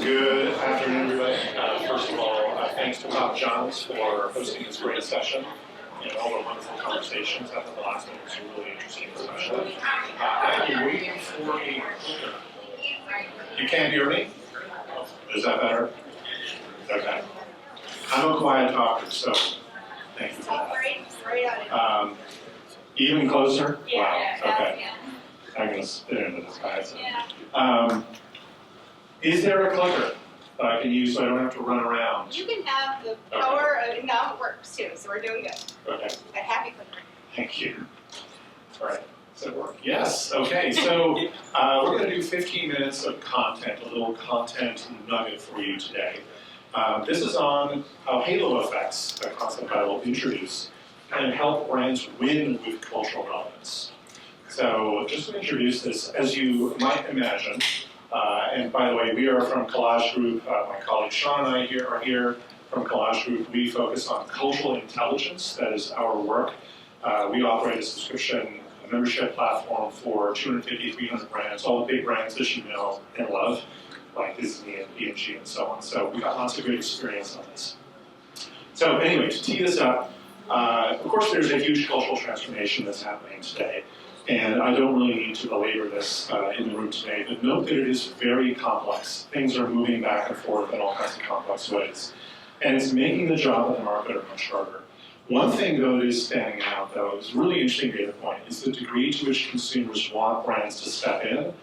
Good afternoon, everybody. First of all, thanks to Bob Johns for hosting this great session and all the wonderful conversations. I thought the last one was a really interesting discussion. I've been waiting for a... You can't hear me? Is that better? Okay. I'm a quiet talker, so thank you for that. Even closer? Yeah, wow, okay. I'm going to spit into this, guys. Is there a clicker that I can use so I don't have to run around? You can have the power, now it works too, so we're doing good. Okay. A happy clicker. Thank you. All right. Does it work? Yes. Okay. So we're going to do 15 minutes of content, a little content nugget for you today. This is on how halo effects, a concept I will introduce, can help brands win with cultural relevance. So just to introduce this, as you might imagine, and by the way, we are from Collage Group. My colleague Sean and I are here from Collage Group. We focus on cultural intelligence. That is our work. We operate a subscription membership platform for 250, 300 brands, all the big brands that you know and love, like Disney and P&G and so on. So we've got lots of great experience on this. So anyway, to tee this up, of course there's a huge cultural transformation that's happening today. And I don't really need to belabor this in the room today, but note that it is very complex. Things are moving back and forth in all kinds of complex ways. And it's making the job of the marketer much harder. One thing, though, that is standing out, though, is a really interesting data point, is the degree to which consumers want brands to step in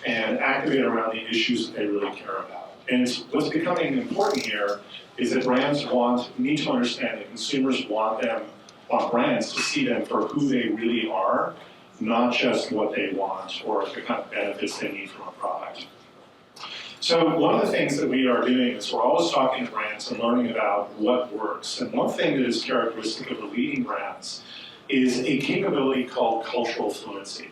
and activate around the issues that they really care about. And what's becoming important here is that brands need to understand that consumers want brands to see them for who they really are, not just what they want or the kind of benefits they need from a product. So one of the things that we are doing is we're always talking to brands and learning about what works. And one thing that is characteristic of the leading brands is a capability called cultural fluency.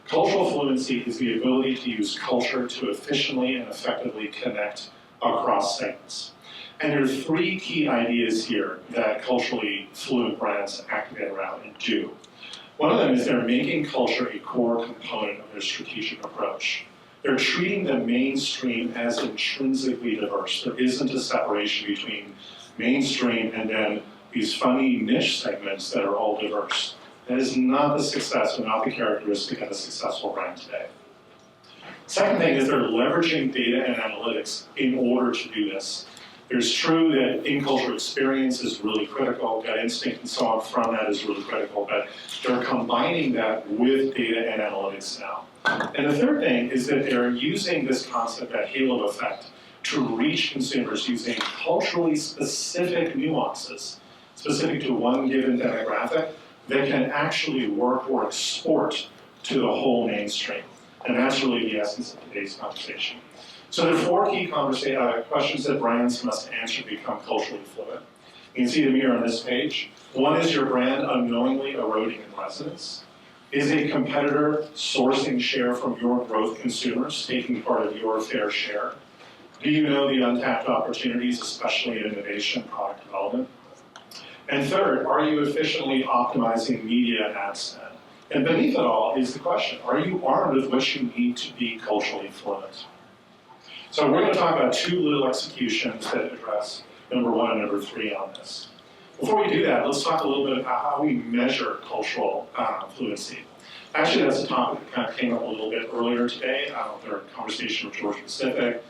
Cultural fluency is the ability to use culture to efficiently and effectively connect across segments. And there are three key ideas here that culturally fluent brands activate around and do. One of them is they're making culture a core component of their strategic approach. They're treating the mainstream as intrinsically diverse. There isn't a separation between mainstream and then these funny niche segments that are all diverse. That is not the success and not the characteristic of a successful brand today. Second thing is they're leveraging data and analytics in order to do this. It's true that in-culture experience is really critical, gut instinct and so on from that is really critical, but they're combining that with data and analytics now. And the third thing is that they're using this concept, that halo effect, to reach consumers using culturally specific nuances, specific to one given demographic, that can actually work or export to the whole mainstream. And that's really the essence of today's conversation. So there are four key questions that brands must answer to become culturally fluent. You can see them here on this page. One is your brand unknowingly eroding in resonance? Is a competitor sourcing share from your growth consumers, taking part of your fair share? Do you know the untapped opportunities, especially in innovation, product development? And third, are you efficiently optimizing media and ad spend? And beneath it all is the question, are you armed with what you need to be culturally fluent? So we're going to talk about two little executions that address number one and number three on this. Before we do that, let's talk a little bit about how we measure cultural fluency. Actually, that's a topic that kind of came up a little bit earlier today. There was a conversation with Georgia Pacific.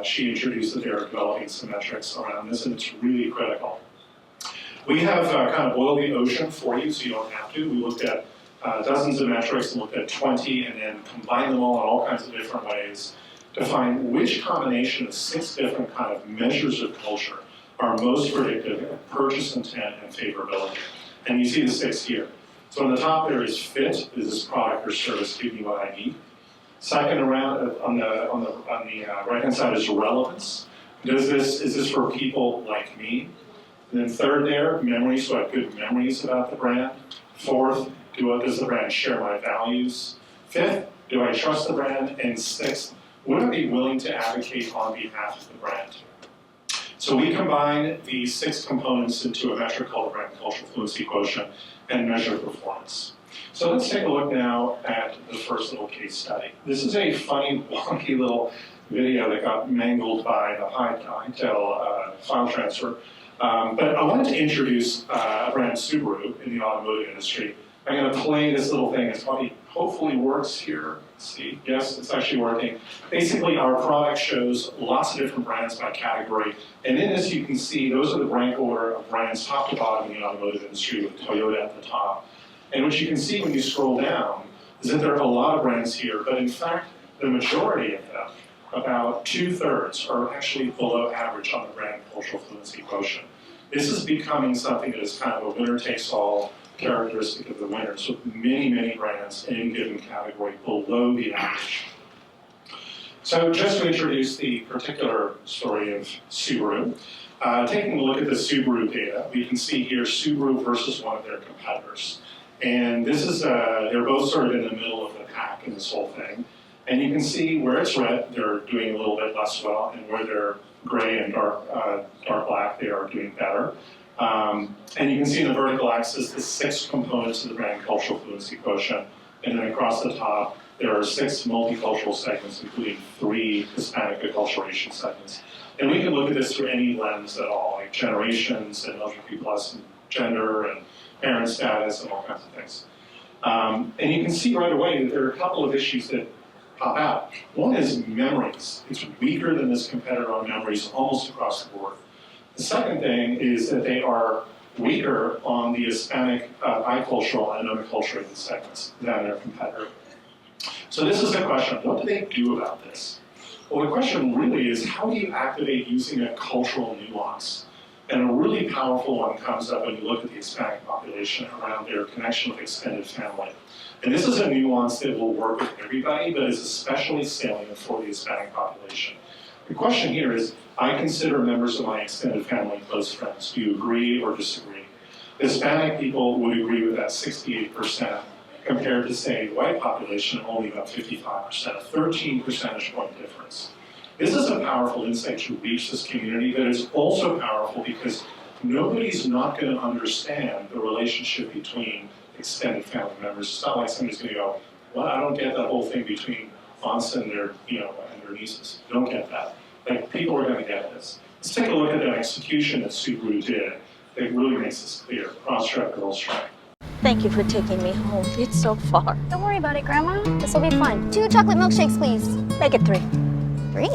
She introduced that they're developing some metrics around this, and it's really critical. We have kind of boiled the ocean for you, so you don't have to. We looked at dozens of metrics and looked at 20, and then combined them all in all kinds of different ways to find which combination of 6 different kind of measures of culture are most predictive of purchase intent and favorability. And you see the 6 here. So on the top there is fit. Is this product or service give me what I need? Second around on the right-hand side is relevance. Is this for people like me? And then third there, memories. So I have good memories about the brand. Fourth, does the brand share my values? Fifth, do I trust the brand? And sixth, would I be willing to advocate on behalf of the brand? So we combine these 6 components into a metric called the Brand Cultural Fluency Quotient and measure performance. So let's take a look now at the first little case study. This is a funny, wonky little video that got mangled by the Hightail file transfer. But I wanted to introduce a brand, Subaru, in the automotive industry. I'm going to play this little thing. It's probably, hopefully works here. Let's see, yes, it's actually working. Basically, our product shows lots of different brands by category. And in this, you can see those are the rank order of brands top to bottom in the automotive industry with Toyota at the top. And what you can see when you scroll down is that there are a lot of brands here, but in fact, the majority of them, about 2/3, are actually below average on the brand cultural fluency quotient. This is becoming something that is kind of a winner-takes-all characteristic of the winners, with many, many brands in any given category below the average. So just to introduce the particular story of Subaru, taking a look at the Subaru data, we can see here Subaru versus one of their competitors. And this is, they're both sort of in the middle of the pack in this whole thing. And you can see where it's red, they're doing a little bit less well, and where they're gray and dark black, they are doing better. And you can see in the vertical axis the 6 components of the brand cultural fluency quotient, and then across the top there are 6 multicultural segments, including 3 Hispanic acculturation segments. And we can look at this through any lens at all, like generations and LGBT+, and gender and parent status and all kinds of things. And you can see right away that there are a couple of issues that pop out. One is memories. It's weaker than this competitor on memories almost across the board. The second thing is that they are weaker on the Hispanic bicultural and unacculturated segments than their competitor. So this is the question, what do they do about this? Well, the question really is, how do you activate using a cultural nuance? And a really powerful one comes up when you look at the Hispanic population around their connection with extended family. And this is a nuance that will work with everybody, but is especially salient for the Hispanic population. The question here is, I consider members of my extended family close friends. Do you agree or disagree? Hispanic people would agree with that 68%, compared to, say, the white population, only about 55%, a 13 percentage point difference. This is a powerful insight to reach this community, but it's also powerful because nobody's not going to understand the relationship between extended family members. It's not like somebody's going to go, well, I don't get that whole thing between aunts and their, and their nieces. Don't get that. Like, people are going to get this. Let's take a look at the execution that Subaru did. It really makes this clear. Cross-track, girls track. Thank you for taking me home. It's so far. Don't worry about it, Grandma. This will be fun. 2 chocolate milkshakes, please. Make it 3. 3?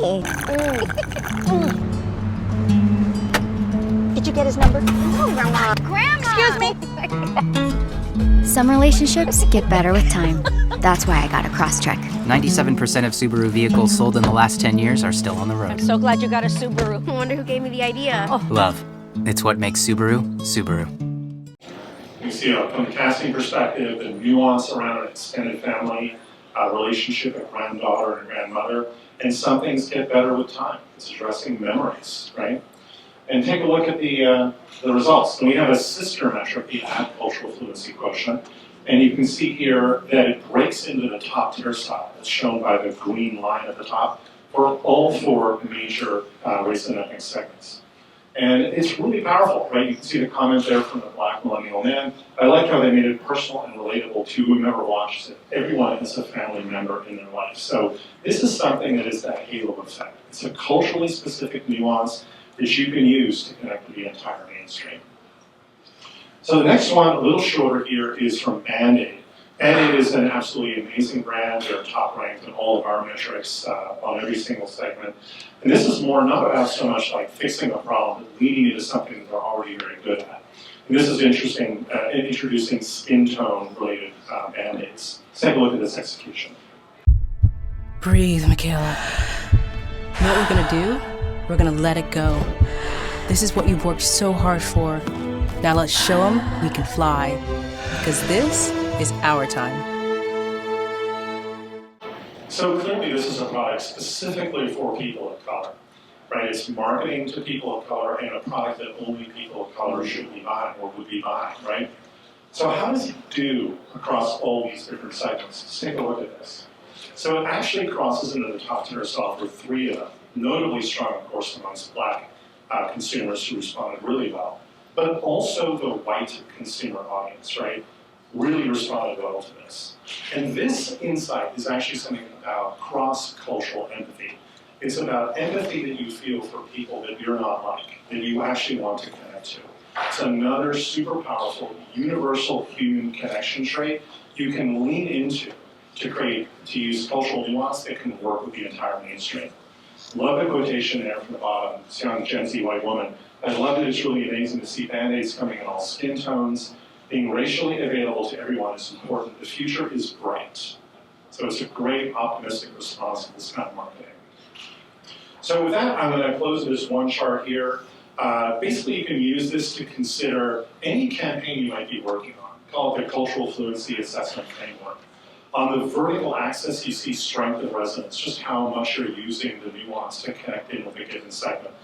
Did you get his number? No, Grandma. Grandma! Excuse me. Some relationships get better with time. That's why I got a Crosstrek. 97% of Subaru vehicles sold in the last 10 years are still on the road. I'm so glad you got a Subaru. I wonder who gave me the idea. Oh. Love. It's what makes Subaru, Subaru. You see, from the casting perspective, the nuance around an extended family relationship, a granddaughter and a grandmother, and some things get better with time. It's addressing memories, right? And take a look at the results. So we have a sister metric, the Add Cultural Fluency Quotient, and you can see here that it breaks into the top tier style. It's shown by the green line at the top for all 4 major race and ethnic segments. And it's really powerful, right? You can see the comment there from the Black millennial man. I like how they made it personal and relatable to whomever watches it. Everyone is a family member in their life. So this is something that is that halo effect. It's a culturally specific nuance that you can use to connect with the entire mainstream. So the next one, a little shorter here, is from Band-Aid. Band-Aid is an absolutely amazing brand. They're top ranked in all of our metrics on every single segment. And this is more not about so much like fixing a problem, but leading into something that they're already very good at. And this is interesting, introducing skin tone related Band-Aids. Let's take a look at this execution. Breathe, Michaela. You know what we're gonna do? We're gonna let it go. This is what you've worked so hard for. Now let's show them we can fly. Because this is our time. So clearly this is a product specifically for people of color, right? It's marketing to people of color and a product that only people of color should be buying or would be buying, right? So how does it do across all these different segments? Let's take a look at this. So it actually crosses into the top tier style for 3 of them, notably strong, of course, amongst Black consumers who responded really well, but also the white consumer audience, right? Really responded well to this. And this insight is actually something about cross-cultural empathy. It's about empathy that you feel for people that you're not like, that you actually want to connect to. It's another super powerful, universal human connection trait you can lean into to use cultural nuance that can work with the entire mainstream. Love the quotation there from the bottom, this young Gen Z white woman. I love that it's really amazing to see Band-Aids coming in all skin tones. Being racially available to everyone is important. The future is bright. So it's a great, optimistic response to this kind of marketing. So with that, I'm going to close this one chart here. Basically, you can use this to consider any campaign you might be working on. Call it the Cultural Fluency Assessment Framework. On the vertical axis, you see strength of resonance, just how much you're using the nuance to connect in with a given segment.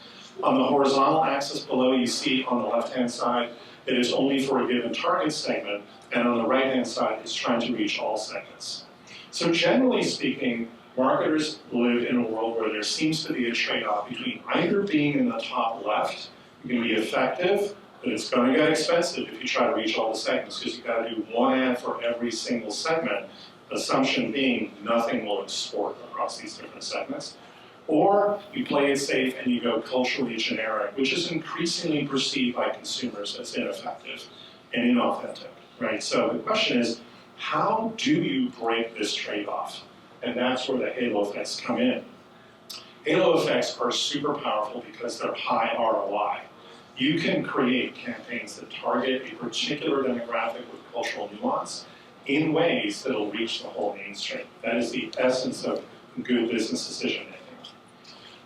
On the horizontal axis below, you see on the left-hand side that it's only for a given target segment, and on the right-hand side, it's trying to reach all segments. So generally speaking, marketers live in a world where there seems to be a trade-off between either being in the top left, you can be effective, but it's going to get expensive if you try to reach all the segments because you've got to do one ad for every single segment, assumption being nothing will export across these different segments. Or you play it safe and you go culturally generic, which is increasingly perceived by consumers as ineffective and inauthentic, right? So the question is, how do you break this trade-off? And that's where the halo effects come in. Halo effects are super powerful because they're high ROI. You can create campaigns that target a particular demographic with cultural nuance in ways that will reach the whole mainstream. That is the essence of good business decision making.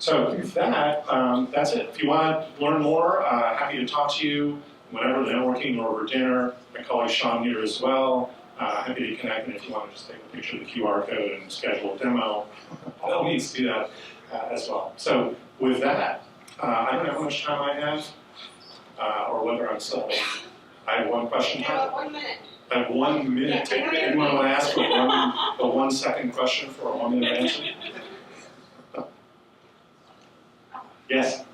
So with that, that's it. If you want to learn more, happy to talk to you whenever, networking or over dinner. My colleague Sean here as well. Happy to connect, and if you want to just take a picture of the QR code and schedule a demo, by all means do that as well. So with that, I don't know how much time I have, or whether I'm still. I have one question. You have 1 minute. I have 1 minute. Anyone want to ask a 1 second question for a 1 minute answer? Yes.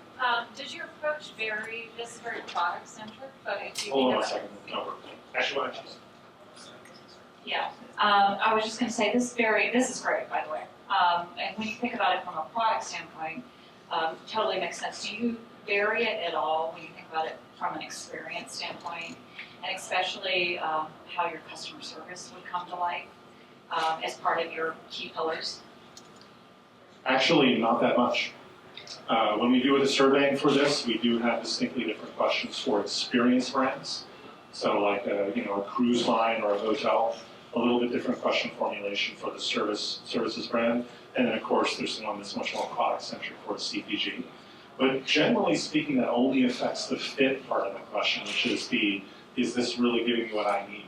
Does your approach vary? This is very product centric, but if you Hold on think a about, second. No, actually, what I just. yeah, I was just going to say this is great, by the way. And when you think about it from a product standpoint, totally makes sense. Do you vary it at all when you think about it from an experience standpoint, and especially how your customer service would come to life as part of your key pillars? Actually, not that much. When we do the surveying for this, we do have distinctly different questions for experience brands. So like a cruise line or a hotel, a little bit different question formulation for the services brand. And then of course, there's one that's much more product centric for the CPG. But generally speaking, that only affects the fit part of the question, which is is this really giving me what I need?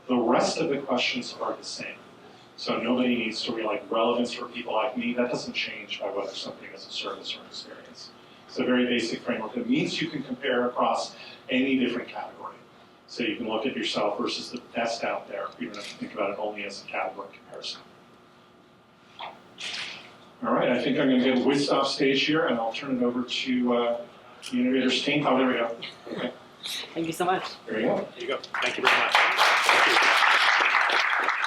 The rest of the questions are the same. So nobody needs to like relevance for people like me. That doesn't change by whether something is a service or an experience. It's a very basic framework that means you can compare across any different category. So you can look at yourself versus the best out there. You don't have to think about it only as a category comparison. All right, I think I'm going to get whisked off stage here, and I'll turn it over to the Innovators team. Oh, there we go. Okay. Thank you so much. There you go. There you go. Thank you very much. Thank you.